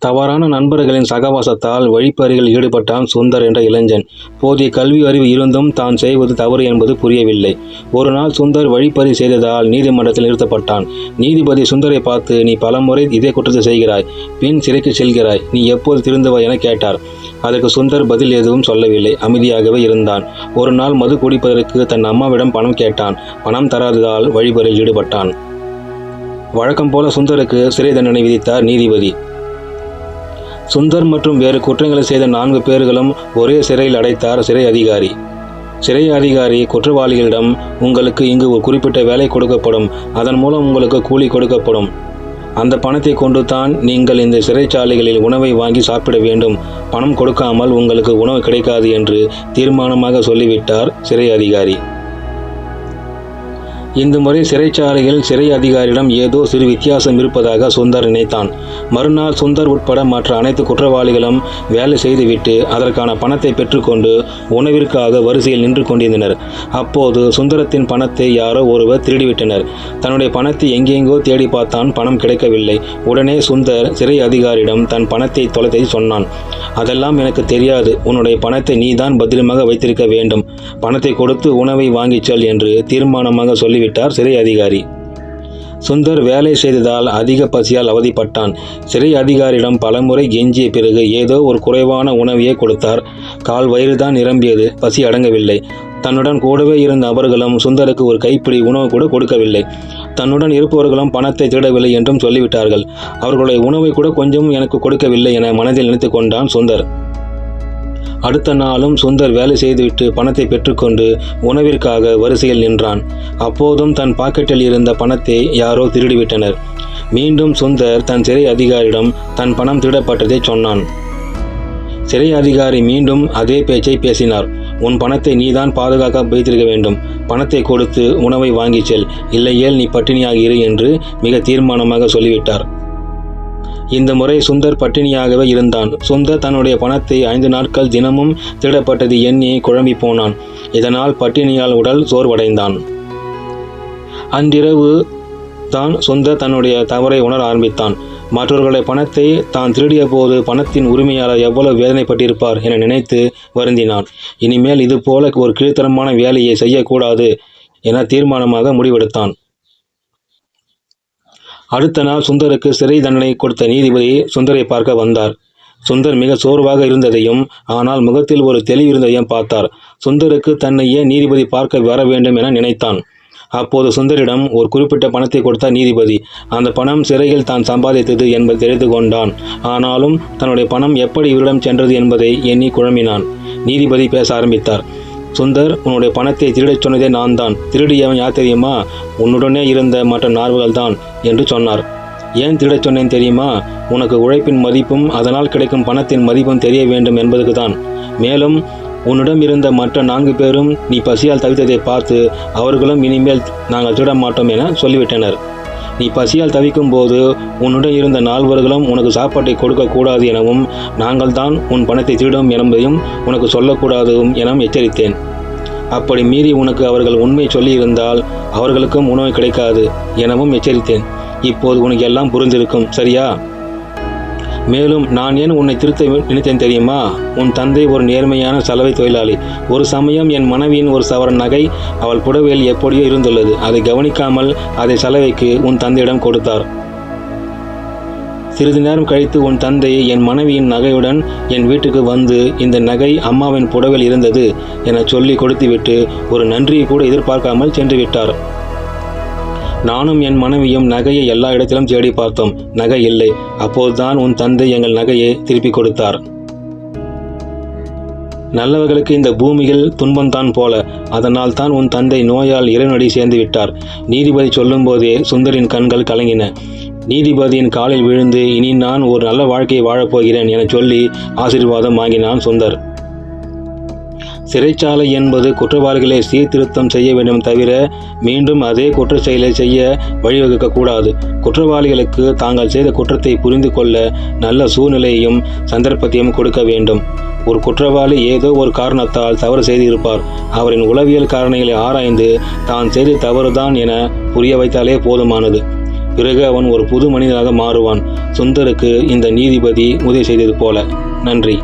தவறான நண்பர்களின் சகவாசத்தால் வழிப்பறியில் ஈடுபட்டான் சுந்தர் என்ற இளைஞன். போதிய கல்வி அறிவு இருந்தும் தான் செய்வது தவறு என்பது புரியவில்லை. ஒரு நாள் சுந்தர் வழிப்பறி செய்ததால் நீதிமன்றத்தில் நிறுத்தப்பட்டான். நீதிபதி சுந்தரை பார்த்து, நீ பலமுறை இதே குற்றத்தை செய்கிறாய், பின் சிறைக்கு செல்கிறாய், நீ எப்போது திருந்துவாய் என கேட்டார். அதற்கு சுந்தர் பதில் எதுவும் சொல்லவில்லை, அமைதியாகவே இருந்தான். ஒரு நாள் மது குடிப்பதற்கு தன் அம்மாவிடம் பணம் கேட்டான். பணம் தராததால் வழிப்பறியில் ஈடுபட்டான். வழக்கம் போல சுந்தருக்கு சிறை தண்டனை விதித்தார் நீதிபதி. சுந்தர் மற்றும் வேறு குற்றங்களை செய்த 4 பேர்களும் ஒரே சிறையில் அடைத்தார் சிறை அதிகாரி. சிறை அதிகாரி குற்றவாளிகளிடம், உங்களுக்கு இங்கு ஒரு குறிப்பிட்ட வேலை கொடுக்கப்படும், அதன் மூலம் உங்களுக்கு கூலி கொடுக்கப்படும். அந்த பணத்தை கொண்டு தான் நீங்கள் இந்த சிறைச்சாலைகளில் உணவை வாங்கி சாப்பிட வேண்டும். பணம் கொடுக்காமல் உங்களுக்கு உணவு கிடைக்காது என்று தீர்மானமாக சொல்லிவிட்டார் சிறை அதிகாரி. இந்த முறை சிறைச்சாலையில் சிறை அதிகாரியிடம் ஏதோ சிறு வித்தியாசம் இருப்பதாக சுந்தர் நினைத்தான். மறுநாள் சுந்தர் உட்பட மற்ற அனைத்து குற்றவாளிகளும் வேலை செய்துவிட்டு அதற்கான பணத்தை பெற்றுக்கொண்டு உணவிற்காக வரிசையில் நின்று கொண்டிருந்தனர். அப்போது சுந்தரத்தின் பணத்தை யாரோ ஒருவர் திருடிவிட்டனர். தன்னுடைய பணத்தை எங்கெங்கோ தேடி பார்த்தான், பணம் கிடைக்கவில்லை. உடனே சுந்தர் சிறை அதிகாரியிடம் தன் பணத்தை தொலைத்ததை சொன்னான். அதெல்லாம் எனக்கு தெரியாது, உன்னுடைய பணத்தை நீதான் பத்திரமாக வைத்திருக்க வேண்டும். பணத்தை கொடுத்து உணவை வாங்கிச் செல் என்று தீர்மானமாக சொல்லிவிட்டார் சிறை அதிகாரி. சுந்தர் வேலை செய்ததால் அதிக பசியால் அவதிப்பட்டான். சிறை அதிகாரியிடம் பலமுறை கெஞ்சிய பிறகு ஏதோ ஒரு குறைவான உணவையே கொடுத்தார். கால் வயிறுதான் நிரம்பியது, பசி அடங்கவில்லை. தன்னுடன் கூடவே இருந்த அவர்களும் சுந்தருக்கு ஒரு கைப்பிடி உணவு கூட கொடுக்கவில்லை. தன்னுடன் இருப்பவர்களும் பணத்தை திருடவில்லை என்றும் சொல்லிவிட்டார்கள். அவர்களுடைய உணவை கூட கொஞ்சம் எனக்கு கொடுக்கவில்லை என மனதில் நினைத்து கொண்டான் சுந்தர். அடுத்த நாளும் சுந்தர் வேலை செய்துவிட்டு பணத்தை பெற்றுக்கொண்டு உணவிற்காக வரிசையில் நின்றான். அப்போதும் தன் பாக்கெட்டில் இருந்த பணத்தை யாரோ திருடிவிட்டனர். மீண்டும் சுந்தர் தன் சிறை அதிகாரியிடம் தன் பணம் திருடப்பட்டதை சொன்னான். சிறை அதிகாரி மீண்டும் அதே பேச்சை பேசினார். உன் பணத்தை நீதான் பாதுகாக்க வைத்திருக்க வேண்டும். பணத்தை கொடுத்து உணவை வாங்கிச் செல், இல்லையேல் நீ பட்டினியாக இரு என்று மிக தீர்மானமாக சொல்லிவிட்டார். இந்த முறை சுந்தர் பட்டினியாகவே இருந்தான். சுந்தர் தன்னுடைய பணத்தை 5 நாட்கள் தினமும் திருடப்பட்டது எண்ணி குழம்பி போனான். இதனால் பட்டினியால் உடல் சோர்வடைந்தான். அன்றிரவு தான் சுந்தர் தன்னுடைய தவறை உணர ஆரம்பித்தான். மற்றவர்களுடைய பணத்தை தான் திருடிய போது பணத்தின் உரிமையாளர் எவ்வளவு வேதனைப்பட்டிருப்பார் என நினைத்து வருந்தினான். இனிமேல் இதுபோல ஒரு கீழ்த்தரமான வேலையை செய்யக்கூடாது என தீர்மானமாக முடிவெடுத்தான். அடுத்த நாள் சுந்தருக்கு சிறை தண்டனை கொடுத்த நீதிபதி சுந்தரை பார்க்க வந்தார். சுந்தர் மிக சோர்வாக இருந்ததையும் ஆனால் முகத்தில் ஒரு தெளிவு இருந்ததையும் பார்த்தார். சுந்தருக்கு தன்னை ஏன் நீதிபதி பார்க்க வர வேண்டும் என நினைத்தான். அப்போது சுந்தரிடம் ஒரு குறிப்பிட்ட பணத்தை கொடுத்தார் நீதிபதி. அந்த பணம் சிறையில் தான் சம்பாதித்தது என்பதை தெரிந்து கொண்டான். ஆனாலும் தன்னுடைய பணம் எப்படி இவரிடம் சென்றது என்பதை எண்ணி குழம்பினான். நீதிபதி பேச ஆரம்பித்தார். சுந்தர், உன்னுடைய பணத்தை திருடச் சொன்னதே நான் தான். திருடியவன் யார் தெரியுமா? உன்னுடனே இருந்த மற்ற 4 தான் என்று சொன்னார். ஏன் திருடச் சொன்னேன் தெரியுமா? உனக்கு உழைப்பின் மதிப்பும் அதனால் கிடைக்கும் பணத்தின் மதிப்பும் தெரிய வேண்டும் என்பதுக்கு தான். மேலும் உன்னிடம் இருந்த மற்ற 4 பேரும் நீ பசியால் தவித்ததை பார்த்து அவர்களும் இனிமேல் நாங்கள் திருட மாட்டோம் என சொல்லிவிட்டனர். நீ பசியால் தவிக்கும் போது உன்னுடன் இருந்த 4 உனக்கு சாப்பாட்டை கொடுக்கக்கூடாது எனவும் நாங்கள் தான் உன் பணத்தை திருடும் என்பதையும் உனக்கு சொல்லக்கூடாதும் என எச்சரித்தேன். அப்படி மீறி உனக்கு அவர்கள் உண்மை சொல்லியிருந்தால் அவர்களுக்கும் உணவு கிடைக்காது எனவும் எச்சரித்தேன். இப்போது உனக்கு எல்லாம் புரிந்திருக்கும், சரியா? மேலும் நான் ஏன் உன்னை திருத்த நினைத்தேன் தெரியுமா? உன் தந்தை ஒரு நேர்மையான சலவை தொழிலாளி. ஒரு சமயம் என் மனைவியின் ஒரு சவரன் நகை அவள் புடவையில் எப்படியோ இருந்துள்ளது. அதை கவனிக்காமல் அதை சலவைக்கு உன் தந்தையிடம் கொடுத்தார். சிறிது நேரம் கழித்து உன் தந்தை என் மனைவியின் நகையுடன் என் வீட்டுக்கு வந்து, இந்த நகை அம்மாவின் புடவையில் இருந்தது என சொல்லி கொடுத்துவிட்டு ஒரு நன்றியை கூட எதிர்பார்க்காமல் சென்று விட்டார். நானும் என் மனைவியும் நகையை எல்லா இடத்திலும் தேடி பார்த்தோம். நகை இல்லை. அப்போதுதான் உன் தந்தை எங்கள் நகையை திருப்பி கொடுத்தார். நல்லவர்களுக்கு இந்த பூமியில் துன்பம்தான் போல. அதனால் தான் உன் தந்தை நோயால் இறைவனடி சேர்ந்து விட்டார். நீதிபதி சொல்லும் போதே சுந்தரின் கண்கள் கலங்கின. நீதிபதியின் காலில் விழுந்து, இனி நான் ஒரு நல்ல வாழ்க்கையை வாழப்போகிறேன் என சொல்லி ஆசீர்வாதம் வாங்கினான் சுந்தர். சிறைச்சாலை என்பது குற்றவாளிகளை சீர்திருத்தம் செய்ய வேண்டும் தவிர மீண்டும் அதே குற்ற செயலை செய்ய வழிவகுக்கக்கூடாது. குற்றவாளிகளுக்கு தாங்கள் செய்த குற்றத்தை புரிந்து கொள்ள நல்ல சூழ்நிலையையும் சந்தர்ப்பத்தையும் கொடுக்க வேண்டும். ஒரு குற்றவாளி ஏதோ ஒரு காரணத்தால் தவறு செய்திருப்பார். அவரின் உளவியல் காரணிகளை ஆராய்ந்து தான் செய்த தவறுதான் என புரிய வைத்தாலே போதுமானது. பிறகு அவன் ஒரு புது மனிதனாக மாறுவான். சுந்தருக்கு இந்த நீதிபதி உதவி செய்தது போல. நன்றி.